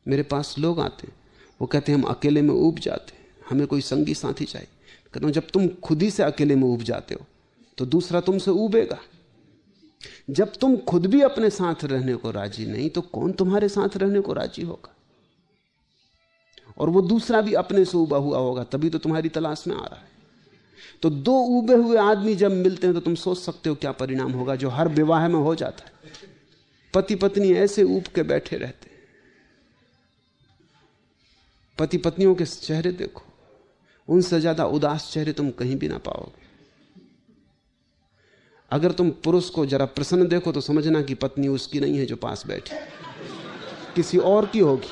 मेरे पास लोग आते हैं, वो कहते हैं हम अकेले में ऊब जाते हैं, हमें कोई संगी साथी चाहिए। कहता हूं जब तुम खुद ही से अकेले में ऊब जाते हो तो दूसरा तुमसे ऊबेगा। जब तुम खुद भी अपने साथ रहने को राजी नहीं तो कौन तुम्हारे साथ रहने को राजी होगा? और वो दूसरा भी अपने से ऊबा हुआ होगा, तभी तो तुम्हारी तलाश में आ रहा है। तो दो ऊबे हुए आदमी जब मिलते हैं तो तुम सोच सकते हो क्या परिणाम होगा, जो हर विवाह में हो जाता है। पति पत्नी ऐसे ऊब के बैठे रहते हैं। पति पत्नियों के चेहरे देखो, उनसे ज्यादा उदास चेहरे तुम कहीं भी ना पाओगे। अगर तुम पुरुष को जरा प्रसन्न देखो तो समझना कि पत्नी उसकी नहीं है जो पास बैठी, किसी और की होगी।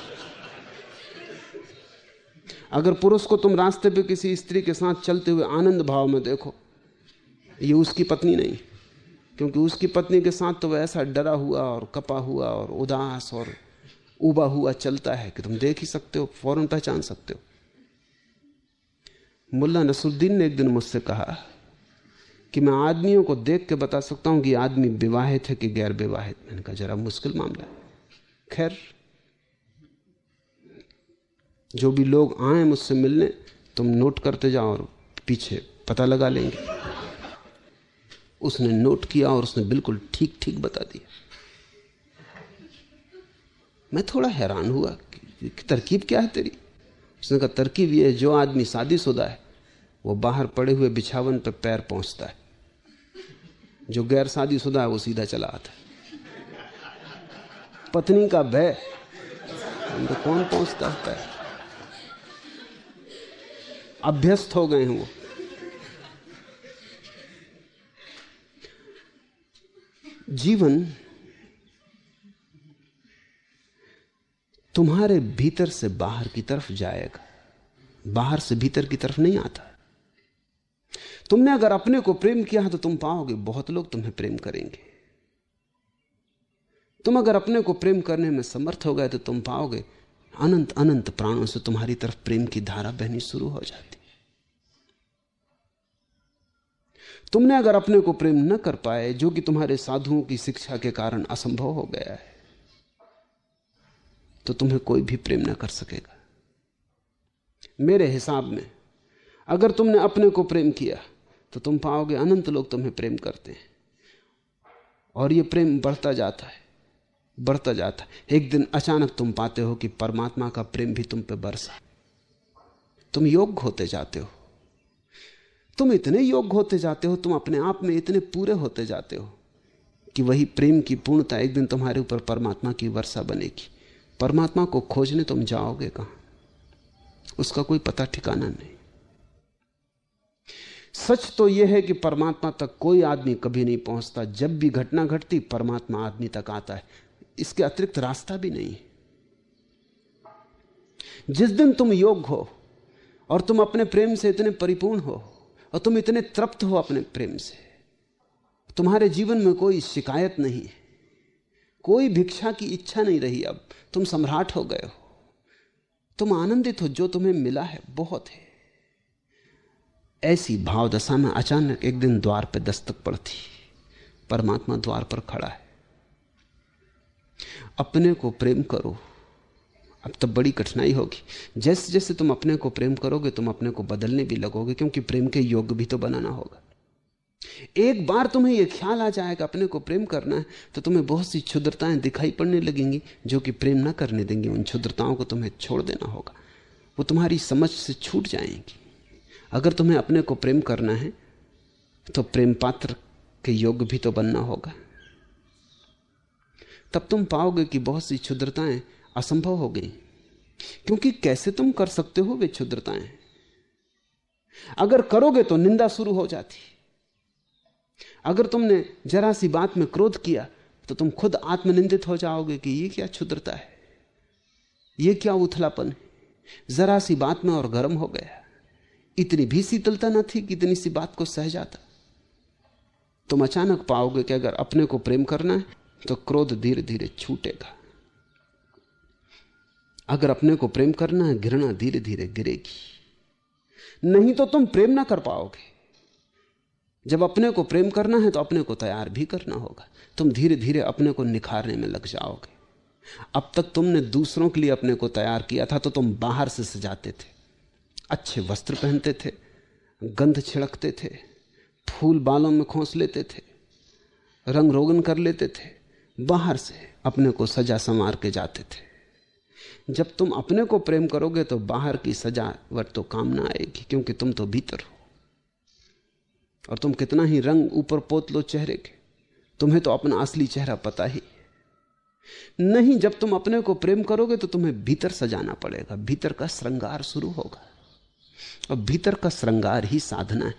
अगर पुरुष को तुम रास्ते पे किसी स्त्री के साथ चलते हुए आनंद भाव में देखो, ये उसकी पत्नी नहीं, क्योंकि उसकी पत्नी के साथ तो वह ऐसा डरा हुआ और कपा हुआ और उदास और उबा हुआ चलता है कि तुम देख ही सकते हो, फौरन पहचान सकते हो। मुल्ला नसरुद्दीन ने एक दिन मुझसे कहा कि मैं आदमियों को देख के बता सकता हूं कि आदमी विवाहित है कि गैर विवाहित। मैंने कहा जरा मुश्किल मामला है। खैर, जो भी लोग आए मुझसे मिलने, तुम नोट करते जाओ और पीछे पता लगा लेंगे। उसने नोट किया और उसने बिल्कुल ठीक ठीक बता दिया। मैं थोड़ा हैरान हुआ कि तरकीब क्या है तेरी। उसने कहा तरकीब ये है, जो आदमी शादीशुदा है वो बाहर पड़े हुए बिछावन पर पैर पहुंचता है, जो गैर शादीशुदा है वो सीधा चला आता है। पत्नी का भय, तो कौन पहुंचता है पैर? अभ्यस्त हो गए हैं वो। जीवन तुम्हारे भीतर से बाहर की तरफ जाएगा, बाहर से भीतर की तरफ नहीं आता। तुमने अगर अपने को प्रेम किया तो तुम पाओगे बहुत लोग तुम्हें प्रेम करेंगे। तुम अगर अपने को प्रेम करने में समर्थ हो गए तो तुम पाओगे अनंत अनंत प्राणों से तुम्हारी तरफ प्रेम की धारा बहनी शुरू हो जाती। तुमने अगर अपने को प्रेम न कर पाए, जो कि तुम्हारे साधुओं की शिक्षा के कारण असंभव हो गया है, तो तुम्हें कोई भी प्रेम न कर सकेगा। मेरे हिसाब में अगर तुमने अपने को प्रेम किया तो तुम पाओगे अनंत लोग तुम्हें प्रेम करते हैं, और ये प्रेम बढ़ता जाता है, बढ़ता जाता है। एक दिन अचानक तुम पाते हो कि परमात्मा का प्रेम भी तुम पे बरसा। तुम योग्य होते जाते हो, तुम इतने योग्य होते जाते हो, तुम अपने आप में इतने पूरे होते जाते हो कि वही प्रेम की पूर्णता एक दिन तुम्हारे ऊपर परमात्मा की वर्षा बनेगी। परमात्मा को खोजने तुम जाओगे कहां? उसका कोई पता ठिकाना नहीं। सच तो यह है कि परमात्मा तक कोई आदमी कभी नहीं पहुंचता। जब भी घटना घटती परमात्मा आदमी तक आता है, इसके अतिरिक्त रास्ता भी नहीं है। जिस दिन तुम योग्य हो और तुम अपने प्रेम से इतने परिपूर्ण हो और तुम इतने तृप्त हो अपने प्रेम से, तुम्हारे जीवन में कोई शिकायत नहीं है, कोई भिक्षा की इच्छा नहीं रही। अब तुम सम्राट हो गए हो, तुम आनंदित हो, जो तुम्हें मिला है बहुत है। ऐसी भाव दशा में अचानक एक दिन द्वार पे दस्तक पड़ती, परमात्मा द्वार पर खड़ा है। अपने को प्रेम करो। अब तब बड़ी कठिनाई होगी। जैसे जैसे तुम अपने को प्रेम करोगे तुम अपने को बदलने भी लगोगे, क्योंकि प्रेम के योग्य भी तो बनाना होगा। एक बार तुम्हें यह ख्याल आ जाएगा अपने को प्रेम करना है तो तुम्हें बहुत सी क्षुद्रताएं दिखाई पड़ने लगेंगी जो कि प्रेम न करने देंगी। उन क्षुद्रताओं को तुम्हें छोड़ देना होगा, वो तुम्हारी समझ से छूट जाएंगी। अगर तुम्हें अपने को प्रेम करना है तो प्रेम पात्र के योग्य भी तो बनना होगा। तब तुम पाओगे कि बहुत सी क्षुद्रताएं असंभव हो गई, क्योंकि कैसे तुम कर सकते हो वे क्षुद्रताएं? अगर करोगे तो निंदा शुरू हो जाती। अगर तुमने जरा सी बात में क्रोध किया तो तुम खुद आत्मनिंदित हो जाओगे कि ये क्या क्षुद्रता है, ये क्या उथलापन है। जरा सी बात में और गर्म हो गया। इतनी भी शीतलता न थी कि इतनी सी बात को सह जाता। तुम अचानक पाओगे कि अगर अपने को प्रेम करना है तो क्रोध धीरे धीरे छूटेगा। अगर अपने को प्रेम करना है घृणा धीरे धीरे गिरेगी। नहीं तो तुम प्रेम ना कर पाओगे। जब अपने को प्रेम करना है तो अपने को तैयार भी करना होगा। तुम धीरे धीरे अपने को निखारने में लग जाओगे। अब तक तुमने दूसरों के लिए अपने को तैयार किया था तो तुम बाहर से सजाते थे, अच्छे वस्त्र पहनते थे, गंध छिड़कते थे, फूल बालों में खोस लेते थे, रंग रोगन कर लेते थे, बाहर से अपने को सजा संवार के जाते थे। जब तुम अपने को प्रेम करोगे तो बाहर की सजावट तो काम ना आएगी, क्योंकि तुम तो भीतर हो। और तुम कितना ही रंग ऊपर पोत लो चेहरे के, तुम्हें तो अपना असली चेहरा पता ही नहीं। जब तुम अपने को प्रेम करोगे तो तुम्हें भीतर सजाना पड़ेगा, भीतर का श्रृंगार शुरू होगा। और भीतर का श्रृंगार ही साधना है।